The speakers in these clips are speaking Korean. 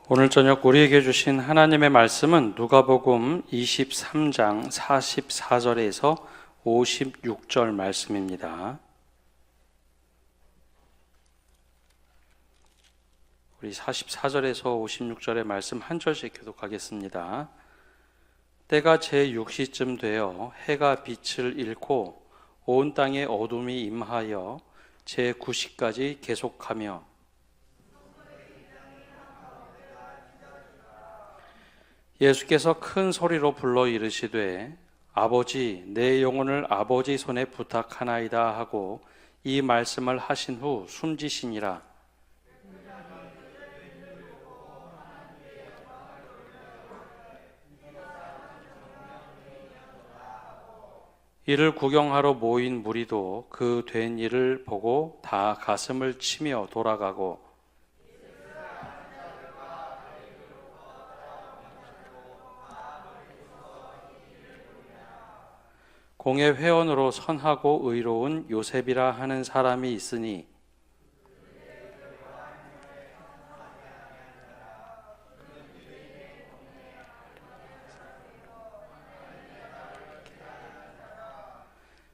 오늘 저녁 우리에게 주신 하나님의 말씀은 누가복음 23장 44절에서 56절 말씀입니다. 우리 44절에서 56절의 말씀 한 절씩 교독하겠습니다. 때가 제6시쯤 되어 해가 빛을 잃고 온 땅에 어둠이 임하여 제9시까지 계속하며 예수께서 큰 소리로 불러 이르시되 아버지 내 영혼을 아버지 손에 부탁하나이다 하고 이 말씀을 하신 후 숨지시니라. 이를 구경하러 모인 무리도 그 된 일을 보고 다 가슴을 치며 돌아가고 공회 회원으로 선하고 의로운 요셉이라 하는 사람이 있으니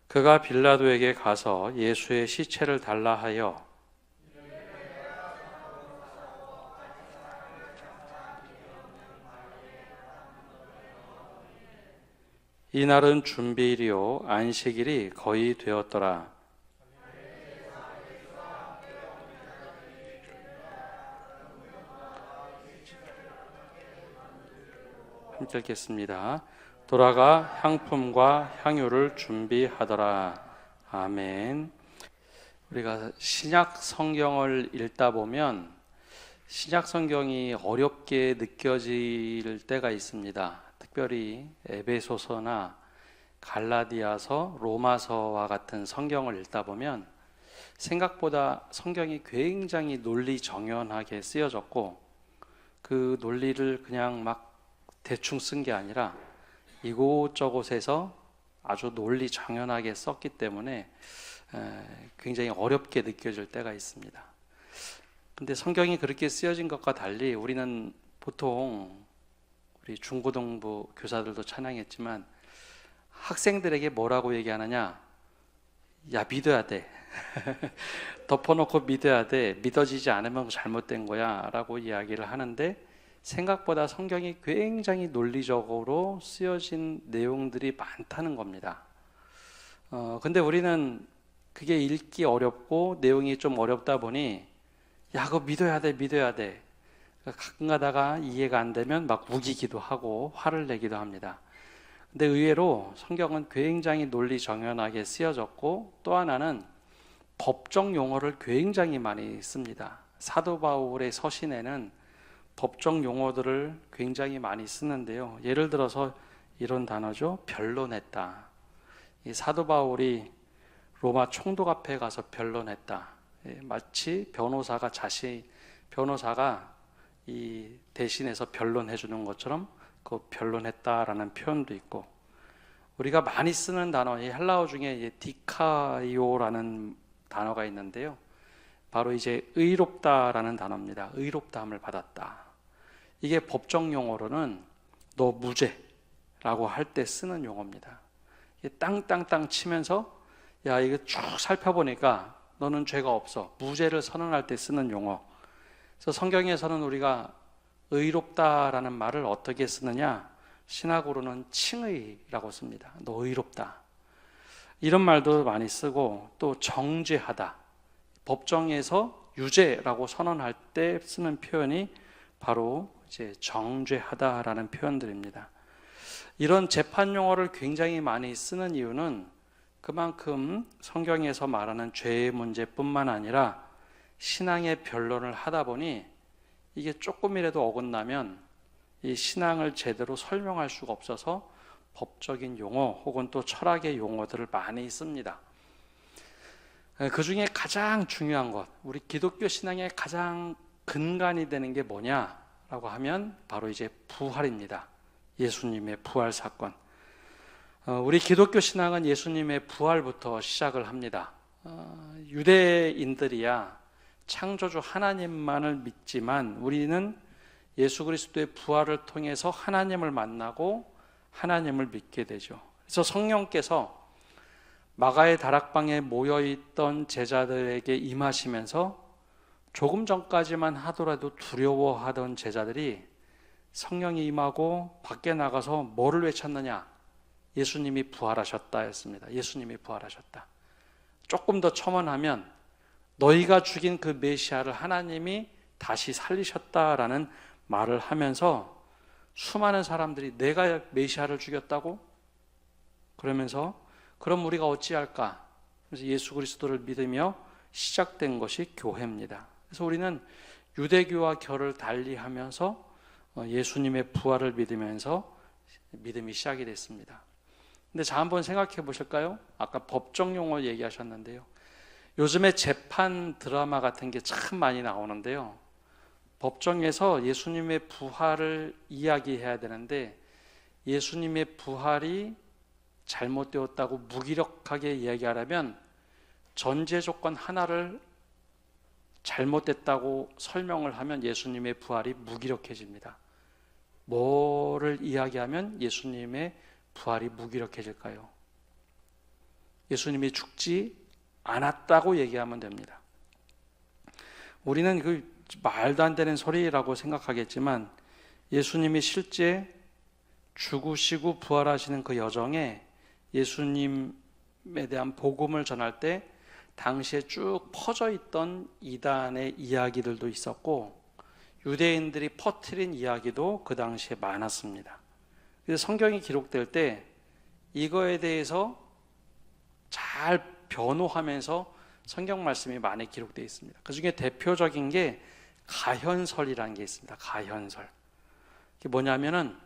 그가 빌라도에게 가서 예수의 시체를 달라 하여 이날은 준비일이요 안식일이 거의 되었더라. 함께 읽겠습니다. 돌아가 향품과 향유를 준비하더라. 아멘. 우리가 신약 성경을 읽다 보면 신약 성경이 어렵게 느껴질 때가 있습니다. 특별히 에베소서나 갈라디아서, 로마서와 같은 성경을 읽다 보면 생각보다 성경이 굉장히 논리정연하게 쓰여졌고 그 논리를 그냥 막 대충 쓴 게 아니라 이곳저곳에서 아주 논리정연하게 썼기 때문에 굉장히 어렵게 느껴질 때가 있습니다. 근데 성경이 그렇게 쓰여진 것과 달리 우리는 보통 우리 중고등부 교사들도 찬양했지만 학생들에게 뭐라고 얘기하느냐? 야, 믿어야 돼. 덮어놓고 믿어야 돼. 믿어지지 않으면 잘못된 거야 라고 이야기를 하는데 생각보다 성경이 굉장히 논리적으로 쓰여진 내용들이 많다는 겁니다. 근데 우리는 그게 읽기 어렵고 내용이 좀 어렵다 보니 야, 그거 믿어야 돼, 믿어야 돼. 가끔 가다가 이해가 안 되면 막 우기기도 하고 화를 내기도 합니다. 근데 의외로 성경은 굉장히 논리정연하게 쓰여졌고 또 하나는 법정 용어를 굉장히 많이 씁니다. 사도 바울의 서신에는 법정 용어들을 굉장히 많이 쓰는데요. 예를 들어서 이런 단어죠. 변론했다. 이 사도 바울이 로마 총독 앞에 가서 변론했다. 마치 변호사가 이 대신해서 변론해 주는 것처럼 그 변론했다라는 표현도 있고 우리가 많이 쓰는 단어, 이 헬라어 중에 디카이오라는 단어가 있는데요. 바로 이제 의롭다라는 단어입니다. 의롭다함을 받았다. 이게 법정 용어로는 너 무죄라고 할 때 쓰는 용어입니다. 땅땅땅 치면서 야, 이거 쭉 살펴보니까 너는 죄가 없어. 무죄를 선언할 때 쓰는 용어. 그래서 성경에서는 우리가 의롭다라는 말을 어떻게 쓰느냐? 신학으로는 칭의라고 씁니다. 너 의롭다. 이런 말도 많이 쓰고 또 정죄하다. 법정에서 유죄라고 선언할 때 쓰는 표현이 바로 이제 정죄하다라는 표현들입니다. 이런 재판 용어를 굉장히 많이 쓰는 이유는 그만큼 성경에서 말하는 죄의 문제뿐만 아니라 신앙의 변론을 하다 보니 이게 조금이라도 어긋나면 이 신앙을 제대로 설명할 수가 없어서 법적인 용어 혹은 또 철학의 용어들을 많이 씁니다. 그 중에 가장 중요한 것, 우리 기독교 신앙의 가장 근간이 되는 게 뭐냐라고 하면 바로 이제 부활입니다. 예수님의 부활 사건. 우리 기독교 신앙은 예수님의 부활부터 시작을 합니다. 유대인들이야 창조주 하나님만을 믿지만 우리는 예수 그리스도의 부활을 통해서 하나님을 만나고 하나님을 믿게 되죠. 그래서 성령께서 마가의 다락방에 모여있던 제자들에게 임하시면서 조금 전까지만 하더라도 두려워하던 제자들이 성령이 임하고 밖에 나가서 뭐를 외쳤느냐? 예수님이 부활하셨다 했습니다. 예수님이 부활하셨다. 조금 더 첨언하면 너희가 죽인 그 메시아를 하나님이 다시 살리셨다라는 말을 하면서 수많은 사람들이 내가 메시아를 죽였다고? 그러면서 그럼 우리가 어찌할까? 그래서 예수 그리스도를 믿으며 시작된 것이 교회입니다. 그래서 우리는 유대교와 결을 달리하면서 예수님의 부활을 믿으면서 믿음이 시작이 됐습니다. 근데 자 한번 생각해 보실까요? 아까 법정 용어 얘기하셨는데요. 요즘에 재판 드라마 같은 게 참 많이 나오는데요. 법정에서 예수님의 부활을 이야기해야 되는데 예수님의 부활이 잘못되었다고 무기력하게 이야기하려면 전제 조건 하나를 잘못됐다고 설명을 하면 예수님의 부활이 무기력해집니다. 뭐를 이야기하면 예수님의 부활이 무기력해질까요? 예수님이 죽지 않았다고 얘기하면 됩니다. 우리는 그 말도 안 되는 소리라고 생각하겠지만 예수님이 실제 죽으시고 부활하시는 그 여정에 예수님에 대한 복음을 전할 때 당시에 쭉 퍼져 있던 이단의 이야기들도 있었고 유대인들이 퍼뜨린 이야기도 그 당시에 많았습니다. 그래서 성경이 기록될 때 이거에 대해서 잘 변호하면서 성경 말씀이 많이 기록되어 있습니다. 그 중에 대표적인 게 가현설이라는 게 있습니다. 가현설. 그게 뭐냐면은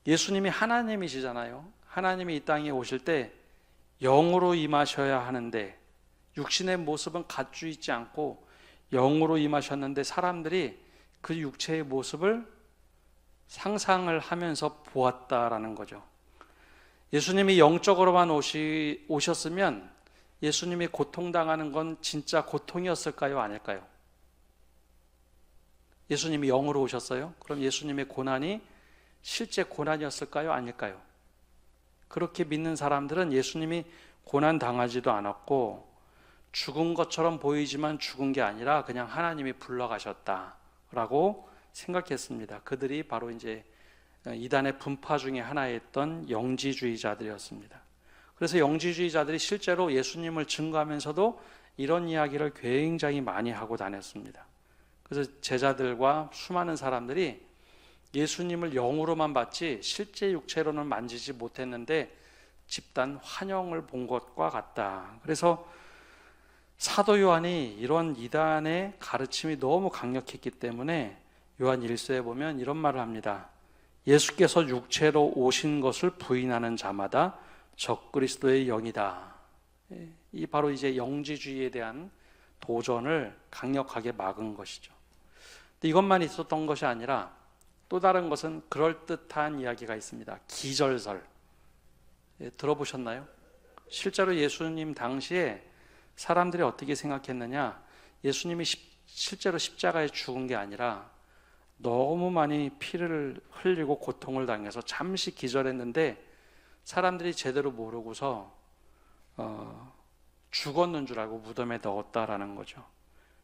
예수님이 하나님이시잖아요. 하나님이 이 땅에 오실 때 영으로 임하셔야 하는데 육신의 모습은 갖추 있지 않고 영으로 임하셨는데 사람들이 그 육체의 모습을 상상을 하면서 보았다라는 거죠. 예수님이 영적으로만 오셨으면 예수님이 고통당하는 건 진짜 고통이었을까요? 아닐까요? 예수님이 영으로 오셨어요? 그럼 예수님의 고난이 실제 고난이었을까요? 아닐까요? 그렇게 믿는 사람들은 예수님이 고난 당하지도 않았고 죽은 것처럼 보이지만 죽은 게 아니라 그냥 하나님이 불러가셨다라고 생각했습니다. 그들이 바로 이제 이단의 분파 중에 하나였던 영지주의자들이었습니다. 그래서 영지주의자들이 실제로 예수님을 증거하면서도 이런 이야기를 굉장히 많이 하고 다녔습니다. 그래서 제자들과 수많은 사람들이 예수님을 영으로만 봤지 실제 육체로는 만지지 못했는데 집단 환영을 본 것과 같다. 그래서 사도 요한이 이런 이단의 가르침이 너무 강력했기 때문에 요한 1서에 보면 이런 말을 합니다. 예수께서 육체로 오신 것을 부인하는 자마다 적그리스도의 영이다. 이 바로 이제 영지주의에 대한 도전을 강력하게 막은 것이죠. 근데 이것만 있었던 것이 아니라 또 다른 것은 그럴듯한 이야기가 있습니다. 기절설. 들어보셨나요? 실제로 예수님 당시에 사람들이 어떻게 생각했느냐? 예수님이 실제로 십자가에 죽은 게 아니라 너무 많이 피를 흘리고 고통을 당해서 잠시 기절했는데 사람들이 제대로 모르고서 죽었는 줄 알고 무덤에 넣었다라는 거죠.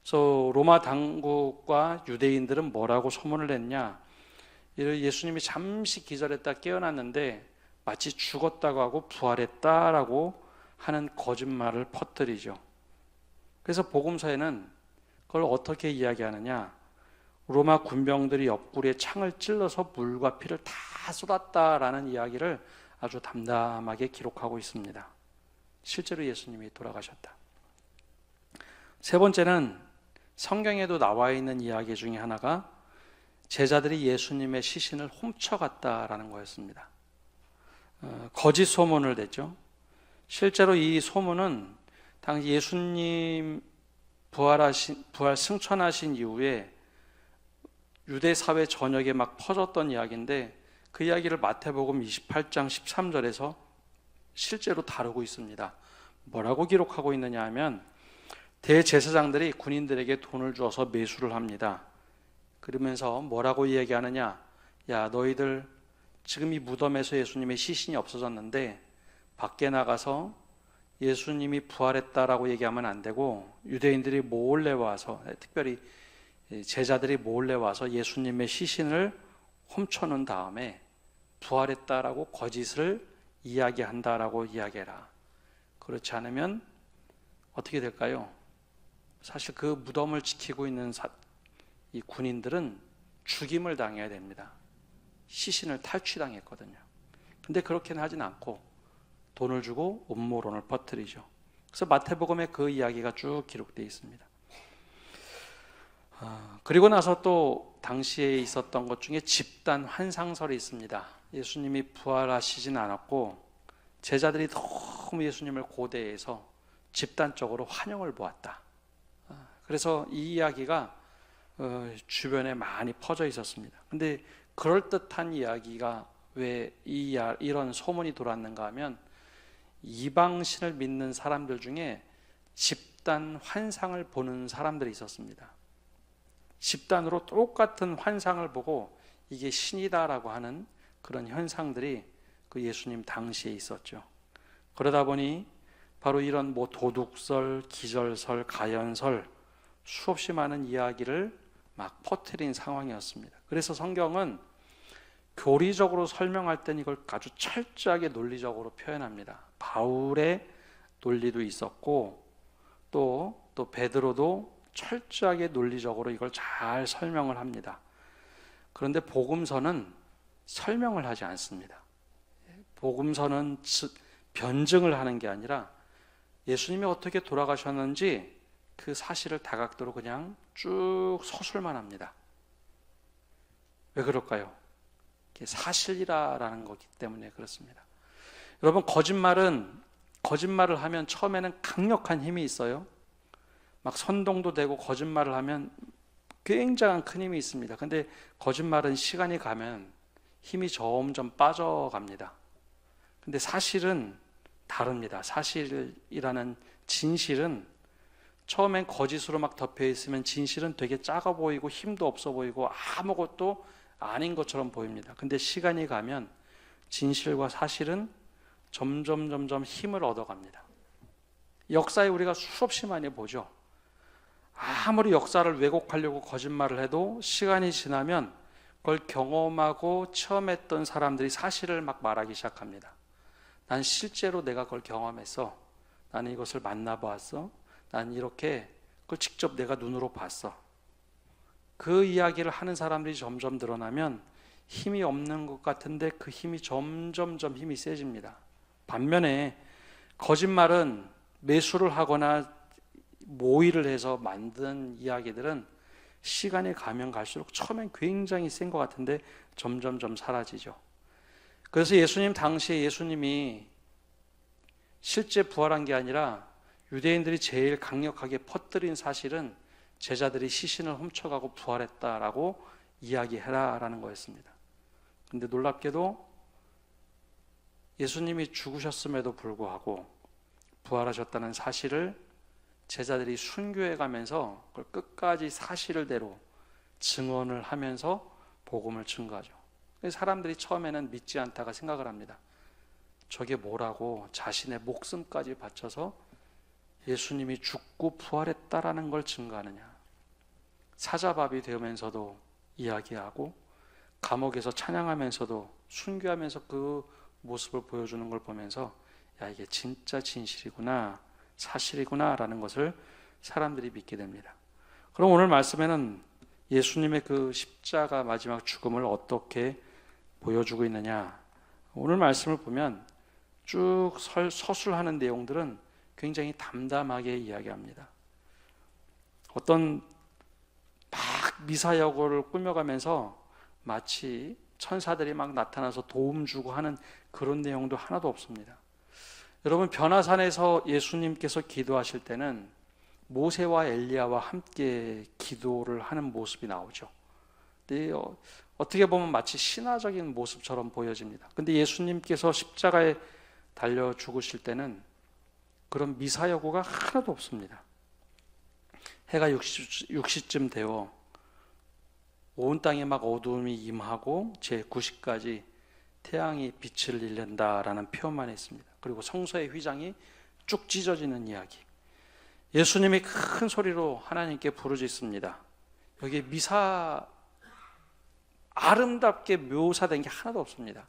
그래서 로마 당국과 유대인들은 뭐라고 소문을 냈냐? 예수님이 잠시 기절했다 깨어났는데 마치 죽었다고 하고 부활했다라고 하는 거짓말을 퍼뜨리죠. 그래서 복음서에는 그걸 어떻게 이야기하느냐? 로마 군병들이 옆구리에 창을 찔러서 물과 피를 다 쏟았다라는 이야기를 아주 담담하게 기록하고 있습니다. 실제로 예수님이 돌아가셨다. 세 번째는 성경에도 나와 있는 이야기 중에 하나가 제자들이 예수님의 시신을 훔쳐갔다라는 거였습니다. 거짓 소문을 냈죠. 실제로 이 소문은 당시 예수님 부활 승천하신 이후에 유대 사회 전역에 막 퍼졌던 이야기인데 그 이야기를 마태복음 28장 13절에서 실제로 다루고 있습니다. 뭐라고 기록하고 있느냐 하면 대제사장들이 군인들에게 돈을 주어서 매수를 합니다. 그러면서 뭐라고 이야기하느냐? 야, 너희들 지금 이 무덤에서 예수님의 시신이 없어졌는데 밖에 나가서 예수님이 부활했다라고 얘기하면 안 되고, 유대인들이 몰래 와서, 특별히 제자들이 몰래 와서 예수님의 시신을 훔쳐놓은 다음에 부활했다라고 거짓을 이야기한다라고 이야기해라. 그렇지 않으면 어떻게 될까요? 사실 그 무덤을 지키고 있는 이 군인들은 죽임을 당해야 됩니다. 시신을 탈취당했거든요. 근데 그렇게는 하진 않고 돈을 주고 음모론을 퍼뜨리죠. 그래서 마태복음에 그 이야기가 쭉 기록되어 있습니다. 그리고 나서 또 당시에 있었던 것 중에 집단 환상설이 있습니다. 예수님이 부활하시진 않았고 제자들이 너무 예수님을 고대해서 집단적으로 환영을 보았다. 그래서 이 이야기가 주변에 많이 퍼져 있었습니다. 근데 그럴듯한 이야기가 왜 이런 소문이 돌았는가 하면, 이방신을 믿는 사람들 중에 집단 환상을 보는 사람들이 있었습니다. 집단으로 똑같은 환상을 보고 이게 신이다라고 하는 그런 현상들이 그 예수님 당시에 있었죠. 그러다 보니 바로 이런 도둑설, 기절설, 가연설, 수없이 많은 이야기를 막 퍼뜨린 상황이었습니다. 그래서 성경은 교리적으로 설명할 땐 이걸 아주 철저하게 논리적으로 표현합니다. 바울의 논리도 있었고 또 베드로도 철저하게 논리적으로 이걸 잘 설명을 합니다. 그런데 복음서는 설명을 하지 않습니다. 복음서는 변증을 하는 게 아니라 예수님이 어떻게 돌아가셨는지 그 사실을 다각도로 그냥 쭉 서술만 합니다. 왜 그럴까요? 이게 사실이라는 거기 때문에 그렇습니다. 여러분, 거짓말을 하면 처음에는 강력한 힘이 있어요. 막 선동도 되고 거짓말을 하면 굉장한 큰 힘이 있습니다. 근데 거짓말은 시간이 가면 힘이 점점 빠져갑니다. 근데 사실은 다릅니다. 사실이라는 진실은 처음엔 거짓으로 막 덮여 있으면 진실은 되게 작아 보이고 힘도 없어 보이고 아무것도 아닌 것처럼 보입니다. 근데 시간이 가면 진실과 사실은 점점 힘을 얻어갑니다. 역사에 우리가 수없이 많이 보죠. 아무리 역사를 왜곡하려고 거짓말을 해도 시간이 지나면 그걸 경험하고 체험했던 사람들이 사실을 막 말하기 시작합니다. 난 실제로 내가 그걸 경험했어. 나는 이것을 만나보았어. 난 이렇게 그걸 직접 내가 눈으로 봤어. 그 이야기를 하는 사람들이 점점 늘어나면 힘이 없는 것 같은데 그 힘이 점점 힘이 세집니다. 반면에 거짓말은 매수를 하거나 모의를 해서 만든 이야기들은 시간이 가면 갈수록 처음엔 굉장히 센 것 같은데 점점 사라지죠. 그래서 예수님 당시에 예수님이 실제 부활한 게 아니라 유대인들이 제일 강력하게 퍼뜨린 사실은 제자들이 시신을 훔쳐가고 부활했다라고 이야기해라라는 거였습니다. 근데 놀랍게도 예수님이 죽으셨음에도 불구하고 부활하셨다는 사실을 제자들이 순교해 가면서 그걸 끝까지 사실대로 증언을 하면서 복음을 증거하죠. 사람들이 처음에는 믿지 않다가 생각을 합니다. 저게 뭐라고 자신의 목숨까지 바쳐서 예수님이 죽고 부활했다라는 걸 증거하느냐. 사자밥이 되면서도 이야기하고 감옥에서 찬양하면서도 순교하면서 그 모습을 보여주는 걸 보면서 야, 이게 진짜 진실이구나, 사실이구나 라는 것을 사람들이 믿게 됩니다. 그럼 오늘 말씀에는 예수님의 그 십자가 마지막 죽음을 어떻게 보여주고 있느냐. 오늘 말씀을 보면 쭉 서술하는 내용들은 굉장히 담담하게 이야기합니다. 어떤 막 미사여구를 꾸며가면서 마치 천사들이 막 나타나서 도움 주고 하는 그런 내용도 하나도 없습니다. 여러분, 변화산에서 예수님께서 기도하실 때는 모세와 엘리야와 함께 기도를 하는 모습이 나오죠. 근데 어떻게 보면 마치 신화적인 모습처럼 보여집니다. 근데 예수님께서 십자가에 달려 죽으실 때는 그런 미사여구가 하나도 없습니다. 해가 6시쯤 되어 온 땅에 막 어두움이 임하고 제9시까지 태양이 빛을 잃는다라는 표현만 있습니다. 그리고 성소의 휘장이 쭉 찢어지는 이야기. 예수님이 큰 소리로 하나님께 부르짖습니다. 여기 아름답게 묘사된 게 하나도 없습니다.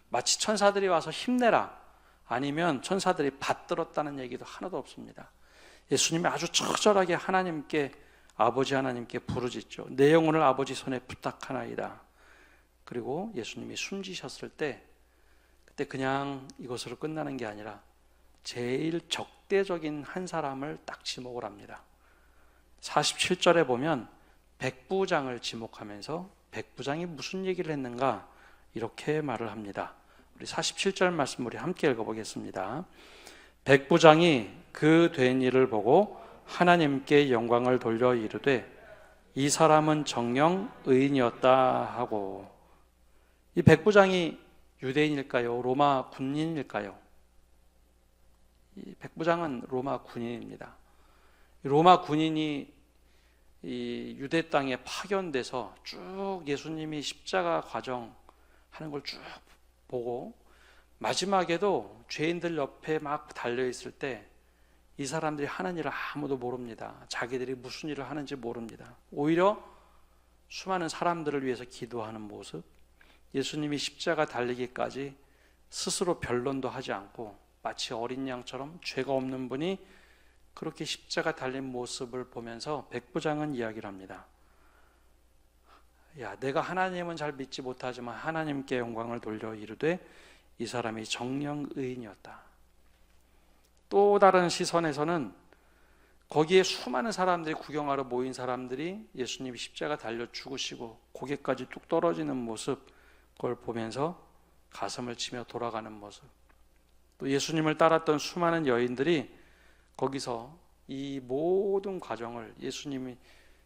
마치 천사들이 와서 힘내라, 아니면 천사들이 받들었다는 얘기도 하나도 없습니다. 예수님이 아주 처절하게 아버지 하나님께 부르짖죠. 내 영혼을 아버지 손에 부탁하나이다. 그리고 예수님이 숨지셨을 때, 그때 그냥 이것으로 끝나는 게 아니라 제일 적대적인 한 사람을 딱 지목을 합니다. 47절에 보면 백부장을 지목하면서 백부장이 무슨 얘기를 했는가 이렇게 말을 합니다. 우리 47절 말씀 우리 함께 읽어보겠습니다. 백부장이 그 된 일을 보고 하나님께 영광을 돌려 이르되 이 사람은 정녕 의인이었다 하고. 이 백부장이 유대인일까요? 로마 군인일까요? 이 백부장은 로마 군인입니다. 로마 군인이 이 유대 땅에 파견돼서 쭉 예수님이 십자가 과정 하는 걸 쭉 보고 마지막에도 죄인들 옆에 막 달려있을 때 이 사람들이 하는 일을 아무도 모릅니다. 자기들이 무슨 일을 하는지 모릅니다. 오히려 수많은 사람들을 위해서 기도하는 모습, 예수님이 십자가 달리기까지 스스로 변론도 하지 않고 마치 어린 양처럼 죄가 없는 분이 그렇게 십자가 달린 모습을 보면서 백부장은 이야기를 합니다. 야, 내가 하나님은 잘 믿지 못하지만 하나님께 영광을 돌려 이르되 이 사람이 정녕 의인이었다. 또 다른 시선에서는 거기에 수많은 사람들이 구경하러 모인 사람들이 예수님이 십자가 달려 죽으시고 고개까지 뚝 떨어지는 모습, 그걸 보면서 가슴을 치며 돌아가는 모습, 또 예수님을 따랐던 수많은 여인들이 거기서 이 모든 과정을, 예수님이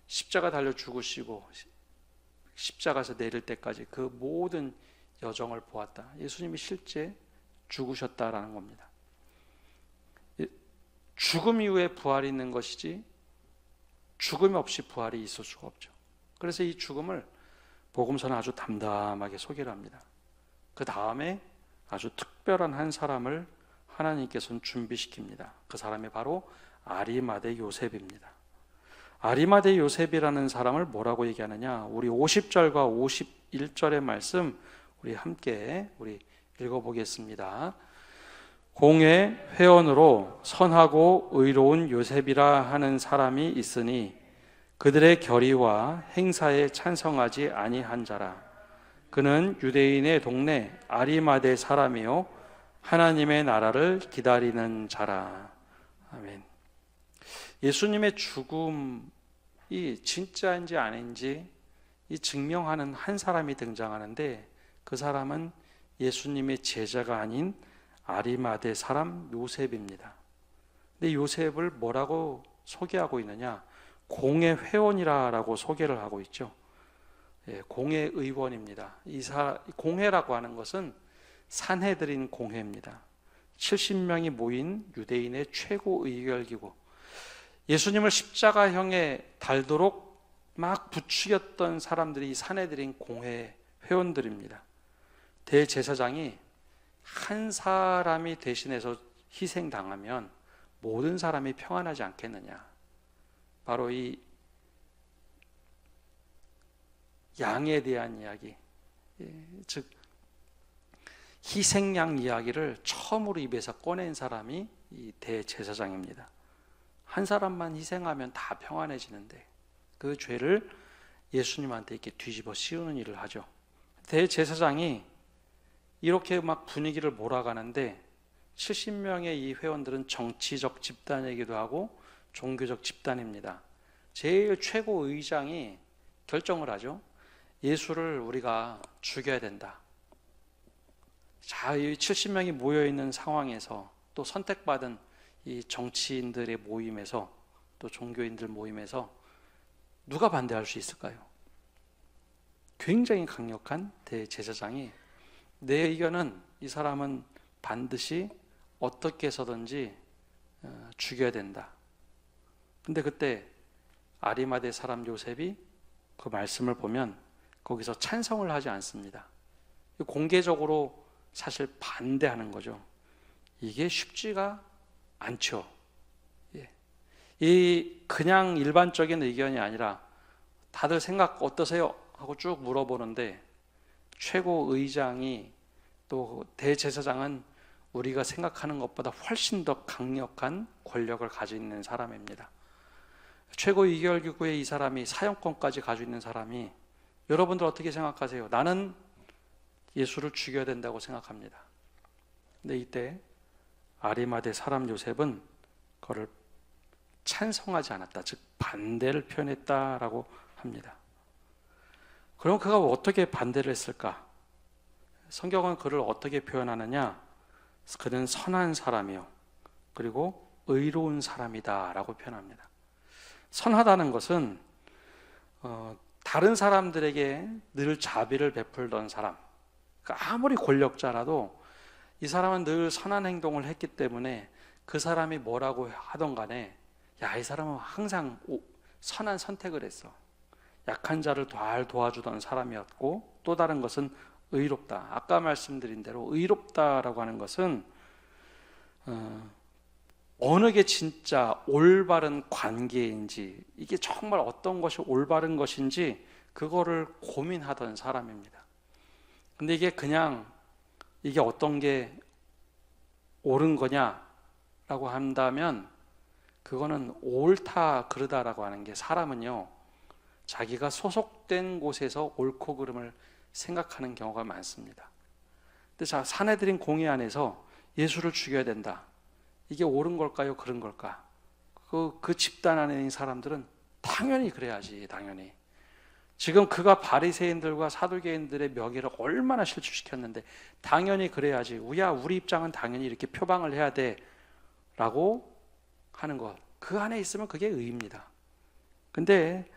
십자가 달려 죽으시고 십자가에서 내릴 때까지 그 모든 여정을 보았다. 예수님이 실제 죽으셨다라는 겁니다. 죽음 이후에 부활이 있는 것이지 죽음 없이 부활이 있을 수가 없죠. 그래서 이 죽음을 복음서는 아주 담담하게 소개를 합니다. 그 다음에 아주 특별한 한 사람을 하나님께서는 준비시킵니다. 그 사람이 바로 아리마대 요셉입니다. 아리마대 요셉이라는 사람을 뭐라고 얘기하느냐, 우리 50절과 51절의 말씀 우리 함께 읽어보겠습니다. 공회 회원으로 선하고 의로운 요셉이라 하는 사람이 있으니 그들의 결의와 행사에 찬성하지 아니한 자라. 그는 유대인의 동네 아리마대 사람이요 하나님의 나라를 기다리는 자라. 아멘. 예수님의 죽음이 진짜인지 아닌지 이 증명하는 한 사람이 등장하는데, 그 사람은 예수님의 제자가 아닌 아리마대 사람 요셉입니다. 근데 요셉을 뭐라고 소개하고 있느냐? 공회 회원이라고 소개를 하고 있죠. 공회 의원입니다. 공회라고 하는 것은 산헤드린 공회입니다. 70명이 모인 유대인의 최고 의결기구. 예수님을 십자가형에 달도록 막 부추겼던 사람들이 이 산헤드린 공회 회원들입니다. 대제사장이 한 사람이 대신해서 희생당하면 모든 사람이 평안하지 않겠느냐. 바로 이 양에 대한 이야기, 즉 희생양 이야기를 처음으로 입에서 꺼낸 사람이 이 대제사장입니다. 한 사람만 희생하면 다 평안해지는데 그 죄를 예수님한테 이렇게 뒤집어 씌우는 일을 하죠. 대제사장이 이렇게 막 분위기를 몰아가는데 70명의 이 회원들은 정치적 집단이기도 하고 종교적 집단입니다. 제일 최고 의장이 결정을 하죠. 예수를 우리가 죽여야 된다. 자, 이 70명이 모여있는 상황에서 또 선택받은 이 정치인들의 모임에서 또 종교인들 모임에서 누가 반대할 수 있을까요? 굉장히 강력한 대제사장이 내 의견은 이 사람은 반드시 어떻게 해서든지 죽여야 된다. 근데 그때 아리마대 사람 요셉이 그 말씀을 보면 거기서 찬성을 하지 않습니다. 공개적으로 사실 반대하는 거죠. 이게 쉽지가 않죠. 예. 이 그냥 일반적인 의견이 아니라 다들 생각 어떠세요? 하고 쭉 물어보는데 최고의장이 또 대제사장은 우리가 생각하는 것보다 훨씬 더 강력한 권력을 가지고 있는 사람입니다. 최고의결기구의 이 사람이 사형권까지 가지고 있는 사람이 여러분들 어떻게 생각하세요? 나는 예수를 죽여야 된다고 생각합니다. 근데 이때 아리마대 사람 요셉은 그거를 찬성하지 않았다. 즉 반대를 표현했다라고 합니다. 그럼 그가 어떻게 반대를 했을까? 성경은 그를 어떻게 표현하느냐? 그는 선한 사람이요 그리고 의로운 사람이다 라고 표현합니다. 선하다는 것은 다른 사람들에게 늘 자비를 베풀던 사람, 그러니까 아무리 권력자라도 이 사람은 늘 선한 행동을 했기 때문에 그 사람이 뭐라고 하던 간에 야, 이 사람은 항상 선한 선택을 했어. 약한 자를 잘 도와주던 사람이었고, 또 다른 것은 의롭다. 아까 말씀드린 대로 의롭다라고 하는 것은 어느 게 진짜 올바른 관계인지, 이게 정말 어떤 것이 올바른 것인지 그거를 고민하던 사람입니다. 근데 이게 그냥 이게 어떤 게 옳은 거냐라고 한다면 그거는 옳다 그르다라고 하는 게, 사람은요 자기가 소속된 곳에서 옳고 그름을 생각하는 경우가 많습니다. 근데 자, 사내들인 공의 안에서 예수를 죽여야 된다, 이게 옳은 걸까요? 그런 걸까? 그 집단 안에 있는 사람들은 당연히 그래야지. 당연히 지금 그가 바리새인들과 사두개인들의 명예를 얼마나 실추시켰는데 당연히 그래야지. 우리 입장은 당연히 이렇게 표방을 해야 돼 라고 하는 것, 그 안에 있으면 그게 의입니다. 근데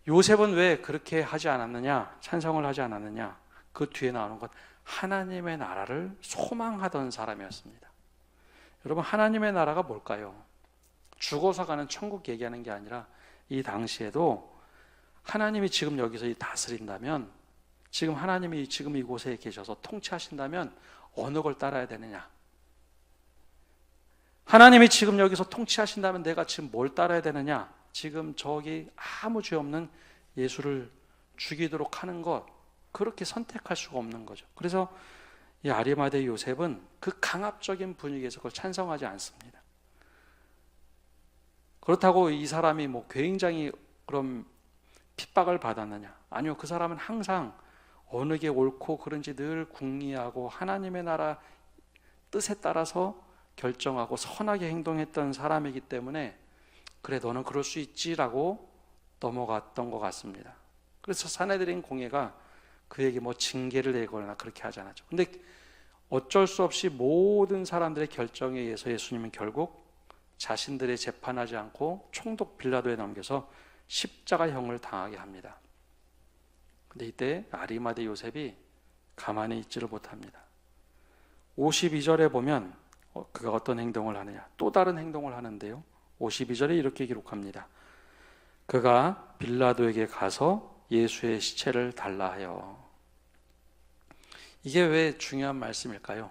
요셉은 왜 그렇게 하지 않았느냐, 찬성을 하지 않았느냐? 그 뒤에 나오는 것, 하나님의 나라를 소망하던 사람이었습니다. 여러분, 하나님의 나라가 뭘까요? 죽어서 가는 천국 얘기하는 게 아니라 이 당시에도 하나님이 지금 여기서 다스린다면, 지금 하나님이 지금 이곳에 계셔서 통치하신다면 어느 걸 따라야 되느냐? 하나님이 지금 여기서 통치하신다면 내가 지금 뭘 따라야 되느냐? 지금 저기 아무 죄 없는 예수를 죽이도록 하는 것, 그렇게 선택할 수가 없는 거죠. 그래서 이 아리마대 요셉은 그 강압적인 분위기에서 그걸 찬성하지 않습니다. 그렇다고 이 사람이 굉장히 그럼 핍박을 받았느냐? 아니요. 그 사람은 항상 어느 게 옳고 그른지 늘 궁리하고 하나님의 나라 뜻에 따라서 결정하고 선하게 행동했던 사람이기 때문에 그래, 너는 그럴 수 있지라고 넘어갔던 것 같습니다. 그래서 사내들인 공회가 그에게 징계를 내거나 그렇게 하지 않았죠. 근데 어쩔 수 없이 모든 사람들의 결정에 의해서 예수님은 결국 자신들의 재판하지 않고 총독 빌라도에 넘겨서 십자가형을 당하게 합니다. 근데 이때 아리마대 요셉이 가만히 있지를 못합니다. 52절에 보면 그가 어떤 행동을 하느냐, 또 다른 행동을 하는데요, 52절에 이렇게 기록합니다. 그가 빌라도에게 가서 예수의 시체를 달라 하여. 이게 왜 중요한 말씀일까요?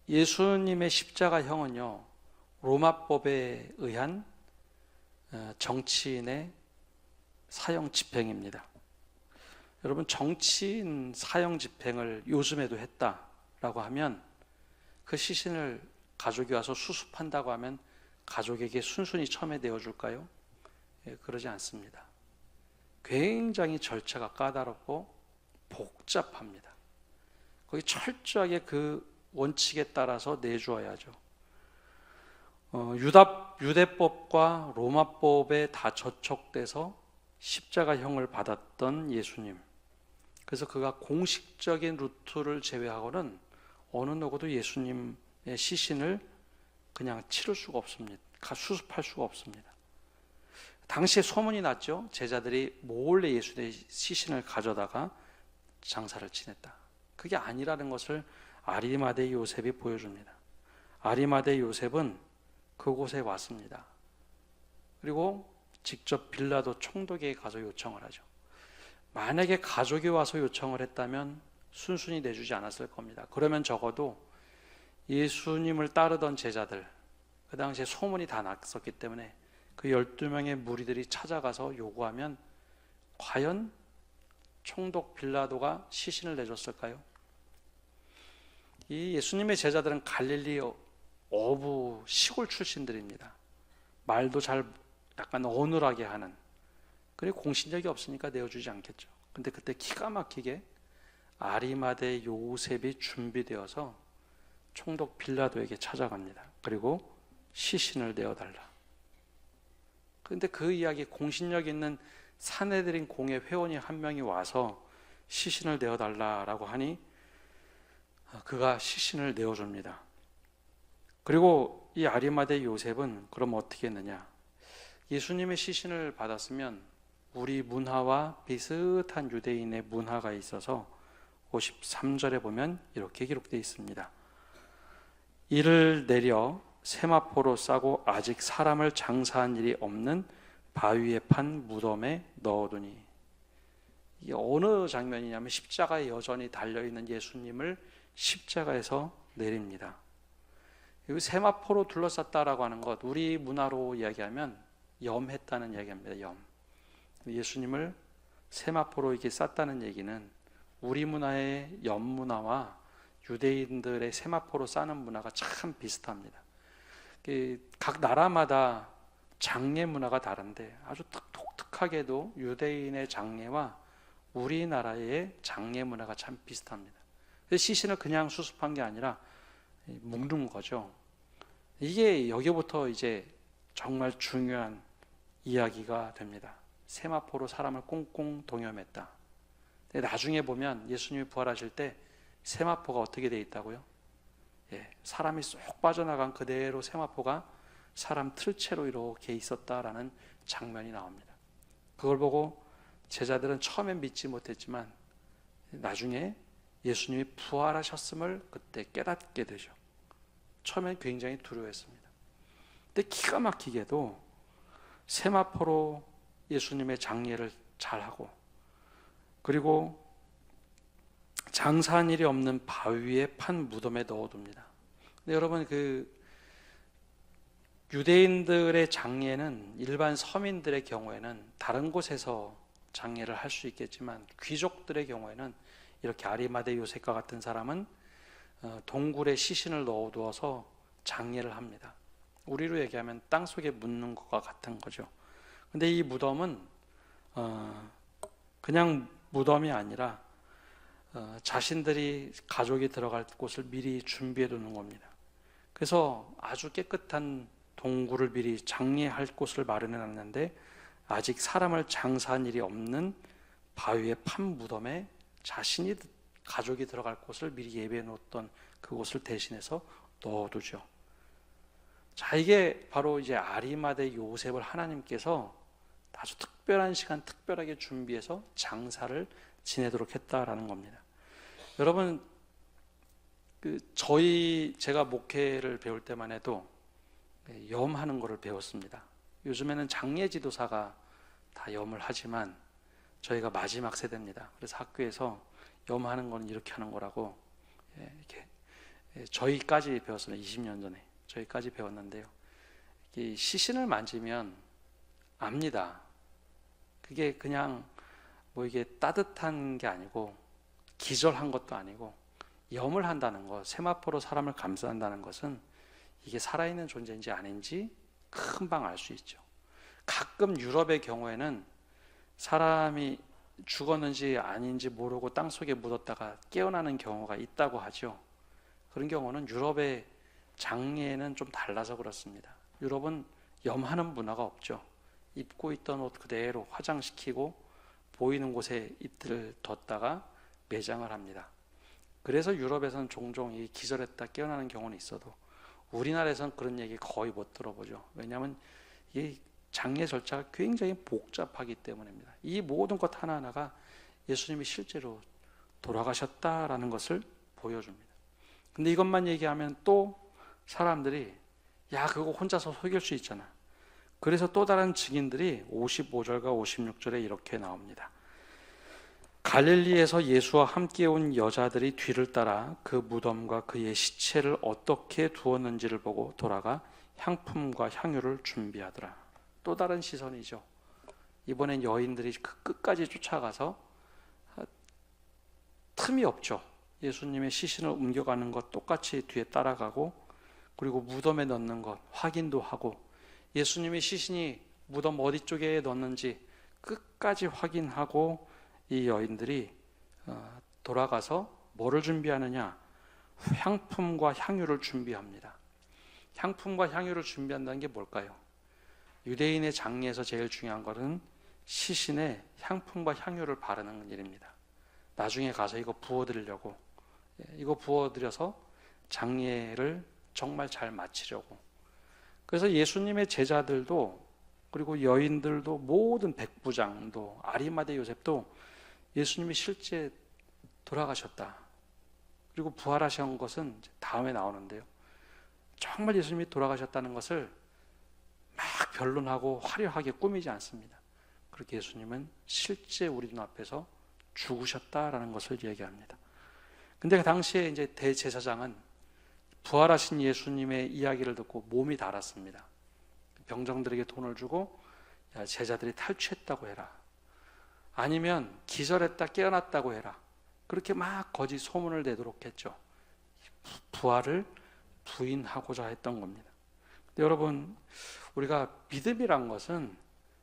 예수님의 십자가형은요 로마법에 의한 정치인의 사형 집행입니다. 여러분, 정치인 사형 집행을 요즘에도 했다라고 하면 그 시신을 가족이 와서 수습한다고 하면 가족에게 순순히 처음에 내어줄까요? 그러지 않습니다. 굉장히 절차가 까다롭고 복잡합니다. 거기 철저하게 그 원칙에 따라서 내주어야죠. 유대법과 로마법에 다 저촉돼서 십자가형을 받았던 예수님. 그래서 그가 공식적인 루트를 제외하고는 어느 누구도 예수님의 시신을 그냥 치를 수가 없습니다. 수습할 수가 없습니다. 당시에 소문이 났죠. 제자들이 몰래 예수의 시신을 가져다가 장사를 지냈다. 그게 아니라는 것을 아리마대 요셉이 보여줍니다. 아리마대 요셉은 그곳에 왔습니다. 그리고 직접 빌라도 총독에게 가서 요청을 하죠. 만약에 가족이 와서 요청을 했다면 순순히 내주지 않았을 겁니다. 그러면 적어도 예수님을 따르던 제자들, 그 당시에 소문이 다 났었기 때문에 그 12명의 무리들이 찾아가서 요구하면 과연 총독 빌라도가 시신을 내줬을까요? 이 예수님의 제자들은 갈릴리 어부 시골 출신들입니다. 말도 잘 약간 어눌하게 하는, 그리고 공신력이 없으니까 내어주지 않겠죠. 근데 그때 기가 막히게 아리마대 요셉이 준비되어서 총독 빌라도에게 찾아갑니다. 그리고 시신을 내어달라. 그런데 그 이야기, 공신력 있는 사내들인 공회 회원이 한 명이 와서 시신을 내어달라라고 하니 그가 시신을 내어줍니다. 그리고 이 아리마대 요셉은 그럼 어떻게 했느냐? 예수님의 시신을 받았으면 우리 문화와 비슷한 유대인의 문화가 있어서 53절에 보면 이렇게 기록되어 있습니다. 이를 내려 세마포로 싸고 아직 사람을 장사한 일이 없는 바위에 판 무덤에 넣어두니, 이게 어느 장면이냐면 십자가에 여전히 달려있는 예수님을 십자가에서 내립니다. 여기 세마포로 둘러쌌다라고 하는 것, 우리 문화로 이야기하면 염했다는 이야기입니다. 염. 예수님을 세마포로 이렇게 쌌다는 얘기는 우리 문화의 염 문화와 유대인들의 세마포로 싸는 문화가 참 비슷합니다. 각 나라마다 장례 문화가 다른데 아주 독특하게도 유대인의 장례와 우리나라의 장례 문화가 참 비슷합니다. 시신을 그냥 수습한 게 아니라 묶는 거죠. 이게 여기부터 이제 정말 중요한 이야기가 됩니다. 세마포로 사람을 꽁꽁 동여맸다. 나중에 보면 예수님이 부활하실 때 세마포가 어떻게 되어 있다고요? 사람이 쏙 빠져나간 그대로 세마포가 사람 틀채로 이렇게 있었다라는 장면이 나옵니다. 그걸 보고 제자들은 처음엔 믿지 못했지만 나중에 예수님이 부활하셨음을 그때 깨닫게 되죠. 처음엔 굉장히 두려워했습니다. 근데 기가 막히게도 세마포로 예수님의 장례를 잘하고, 그리고 장사한 일이 없는 바위에 판 무덤에 넣어둡니다. 근데 여러분, 그 유대인들의 장례는 일반 서민들의 경우에는 다른 곳에서 장례를 할 수 있겠지만 귀족들의 경우에는 이렇게 아리마대 요셉과 같은 사람은 동굴에 시신을 넣어두어서 장례를 합니다. 우리로 얘기하면 땅속에 묻는 것과 같은 거죠. 근데 이 무덤은 그냥 무덤이 아니라 자신들이 가족이 들어갈 곳을 미리 준비해 두는 겁니다. 그래서 아주 깨끗한 동굴을 미리 장례할 곳을 마련해 놨는데 아직 사람을 장사한 일이 없는 바위에 판 무덤에 자신이 가족이 들어갈 곳을 미리 예배해 놓았던 그곳을 대신해서 넣어두죠. 자, 이게 바로 이제 아리마대 요셉을 하나님께서 아주 특별한 시간 특별하게 준비해서 장사를 지내도록 했다라는 겁니다. 여러분, 제가 목회를 배울 때만 해도 염하는 것을 배웠습니다. 요즘에는 장례 지도사가 다 염을 하지만 저희가 마지막 세대입니다. 그래서 학교에서 염하는 건 이렇게 하는 거라고 이렇게 저희까지 배웠습니다. 20년 전에 저희까지 배웠는데요. 시신을 만지면 압니다. 그게 그냥 뭐 이게 따뜻한 게 아니고 기절한 것도 아니고 염을 한다는 것, 세마포로 사람을 감싸한다는 것은 이게 살아있는 존재인지 아닌지 금방 알 수 있죠. 가끔 유럽의 경우에는 사람이 죽었는지 아닌지 모르고 땅속에 묻었다가 깨어나는 경우가 있다고 하죠. 그런 경우는 유럽의 장례는 좀 달라서 그렇습니다. 유럽은 염하는 문화가 없죠. 입고 있던 옷 그대로 화장시키고 보이는 곳에 이틀 뒀다가 매장을 합니다. 그래서 유럽에서는 종종 이 기절했다 깨어나는 경우는 있어도 우리나라에서는 그런 얘기 거의 못 들어보죠. 왜냐하면 이 장례 절차가 굉장히 복잡하기 때문입니다. 이 모든 것 하나하나가 예수님이 실제로 돌아가셨다라는 것을 보여줍니다. 근데 이것만 얘기하면 또 사람들이 야 그거 혼자서 속일 수 있잖아. 그래서 또 다른 증인들이 55절과 56절에 이렇게 나옵니다. 갈릴리에서 예수와 함께 온 여자들이 뒤를 따라 그 무덤과 그의 시체를 어떻게 두었는지를 보고 돌아가 향품과 향유를 준비하더라. 또 다른 시선이죠. 이번엔 여인들이 그 끝까지 쫓아가서 틈이 없죠. 예수님의 시신을 옮겨가는 것 똑같이 뒤에 따라가고, 그리고 무덤에 넣는 것 확인도 하고, 예수님의 시신이 무덤 어디 쪽에 넣는지 끝까지 확인하고, 이 여인들이 돌아가서 뭐를 준비하느냐? 향품과 향유를 준비합니다. 향품과 향유를 준비한다는 게 뭘까요? 유대인의 장례에서 제일 중요한 것은 시신에 향품과 향유를 바르는 일입니다. 나중에 가서 이거 부어드리려고, 이거 부어드려서 장례를 정말 잘 마치려고. 그래서 예수님의 제자들도, 그리고 여인들도, 모든 백부장도, 아리마대 요셉도 예수님이 실제 돌아가셨다, 그리고 부활하신 것은 다음에 나오는데요, 정말 예수님이 돌아가셨다는 것을 막 변론하고 화려하게 꾸미지 않습니다. 그렇게 예수님은 실제 우리 눈앞에서 죽으셨다라는 것을 얘기합니다. 근데 그 당시에 이제 대제사장은 부활하신 예수님의 이야기를 듣고 몸이 달았습니다. 병정들에게 돈을 주고, 야, 제자들이 탈취했다고 해라, 아니면 기절했다 깨어났다고 해라, 그렇게 막 거짓 소문을 내도록 했죠. 부활을 부인하고자 했던 겁니다. 근데 여러분, 우리가 믿음이란 것은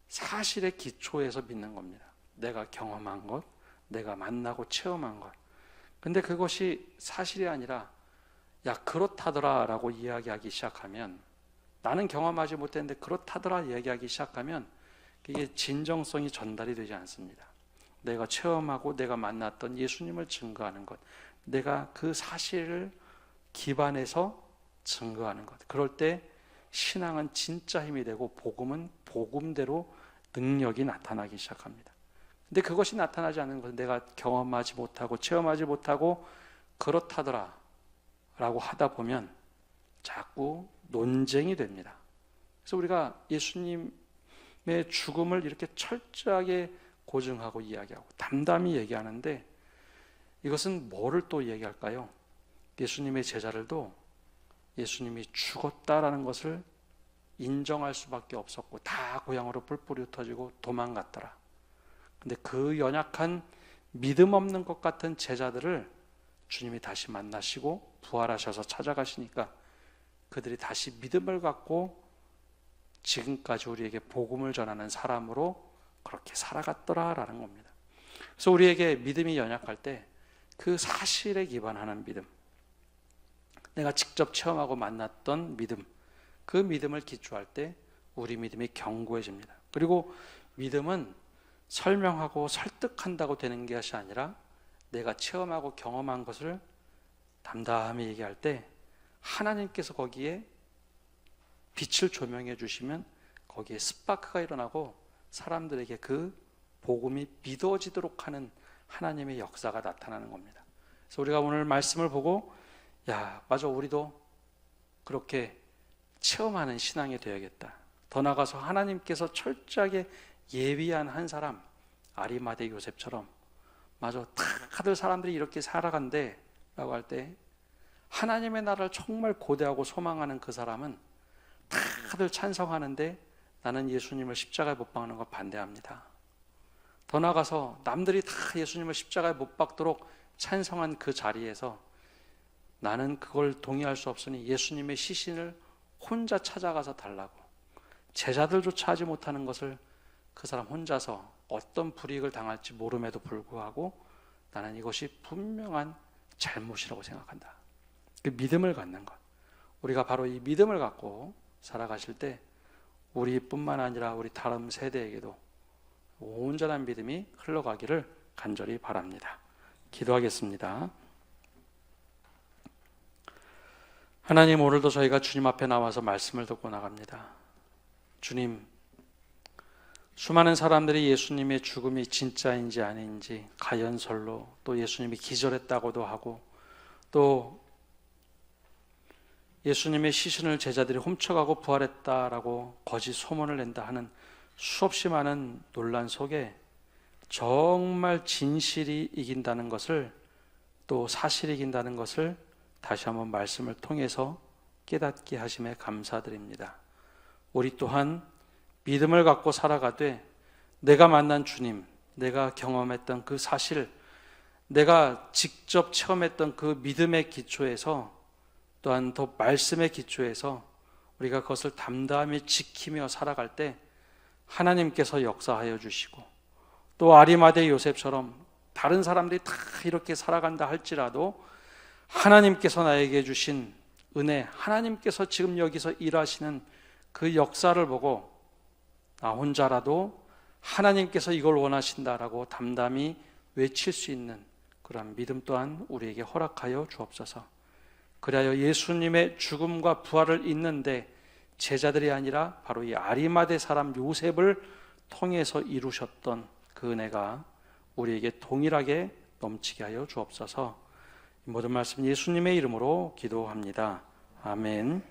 사실의 기초에서 믿는 겁니다. 내가 경험한 것, 내가 만나고 체험한 것. 근데 그것이 사실이 아니라 야 그렇다더라 라고 이야기하기 시작하면, 나는 경험하지 못했는데 그렇다더라 이야기하기 시작하면 이게 진정성이 전달이 되지 않습니다. 내가 체험하고 내가 만났던 예수님을 증거하는 것, 내가 그 사실을 기반해서 증거하는 것, 그럴 때 신앙은 진짜 힘이 되고 복음은 복음대로 능력이 나타나기 시작합니다. 근데 그것이 나타나지 않는 것은 내가 경험하지 못하고 체험하지 못하고 그렇다더라 라고 하다 보면 자꾸 논쟁이 됩니다. 그래서 우리가 예수님의 죽음을 이렇게 철저하게 고증하고 이야기하고 담담히 얘기하는데, 이것은 뭐를 또 얘기할까요? 예수님의 제자들도 예수님이 죽었다라는 것을 인정할 수밖에 없었고 다 고향으로 뿔뿔이 흩어지고 도망갔더라. 근데 그 연약한 믿음 없는 것 같은 제자들을 주님이 다시 만나시고 부활하셔서 찾아가시니까 그들이 다시 믿음을 갖고 지금까지 우리에게 복음을 전하는 사람으로 그렇게 살아갔더라라는 겁니다. 그래서 우리에게 믿음이 연약할 때 그 사실에 기반하는 믿음, 내가 직접 체험하고 만났던 믿음, 그 믿음을 기초할 때 우리 믿음이 견고해집니다. 그리고 믿음은 설명하고 설득한다고 되는 것이 아니라 내가 체험하고 경험한 것을 담담히 얘기할 때 하나님께서 거기에 빛을 조명해 주시면 거기에 스파크가 일어나고 사람들에게 그 복음이 믿어지도록 하는 하나님의 역사가 나타나는 겁니다. 그래서 우리가 오늘 말씀을 보고 야 맞아, 우리도 그렇게 체험하는 신앙이 되어야겠다. 더 나아가서 하나님께서 철저하게 예비한 한 사람, 아리마대 요셉처럼 맞아, 다들 사람들이 이렇게 살아간대 라고 할 때 하나님의 나라를 정말 고대하고 소망하는 그 사람은 다들 찬성하는데 나는 예수님을 십자가에 못 박는 거 반대합니다. 더 나아가서 남들이 다 예수님을 십자가에 못 박도록 찬성한 그 자리에서 나는 그걸 동의할 수 없으니 예수님의 시신을 혼자 찾아가서 달라고, 제자들조차 하지 못하는 것을 그 사람 혼자서 어떤 불이익을 당할지 모름에도 불구하고 나는 이것이 분명한 잘못이라고 생각한다. 그 믿음을 갖는 것, 우리가 바로 이 믿음을 갖고 살아가실 때 우리뿐만 아니라 우리 다음 세대에게도 온전한 믿음이 흘러가기를 간절히 바랍니다. 기도하겠습니다. 하나님, 오늘도 저희가 주님 앞에 나와서 말씀을 듣고 나갑니다. 주님, 수많은 사람들이 예수님의 죽음이 진짜인지 아닌지 가연설로, 또 예수님이 기절했다고도 하고, 또 예수님의 시신을 제자들이 훔쳐가고 부활했다라고 거짓 소문을 낸다 하는 수없이 많은 논란 속에 정말 진실이 이긴다는 것을, 또 사실이 이긴다는 것을 다시 한번 말씀을 통해서 깨닫게 하심에 감사드립니다. 우리 또한 믿음을 갖고 살아가되 내가 만난 주님, 내가 경험했던 그 사실, 내가 직접 체험했던 그 믿음의 기초에서, 또한 더 말씀의 기초에서 우리가 그것을 담담히 지키며 살아갈 때 하나님께서 역사하여 주시고, 또 아리마대 요셉처럼 다른 사람들이 다 이렇게 살아간다 할지라도 하나님께서 나에게 주신 은혜, 하나님께서 지금 여기서 일하시는 그 역사를 보고 나 혼자라도 하나님께서 이걸 원하신다라고 담담히 외칠 수 있는 그런 믿음 또한 우리에게 허락하여 주옵소서. 그리하여 예수님의 죽음과 부활을 잇는데 제자들이 아니라 바로 이 아리마대 사람 요셉을 통해서 이루셨던 그 은혜가 우리에게 동일하게 넘치게 하여 주옵소서. 이 모든 말씀 예수님의 이름으로 기도합니다. 아멘.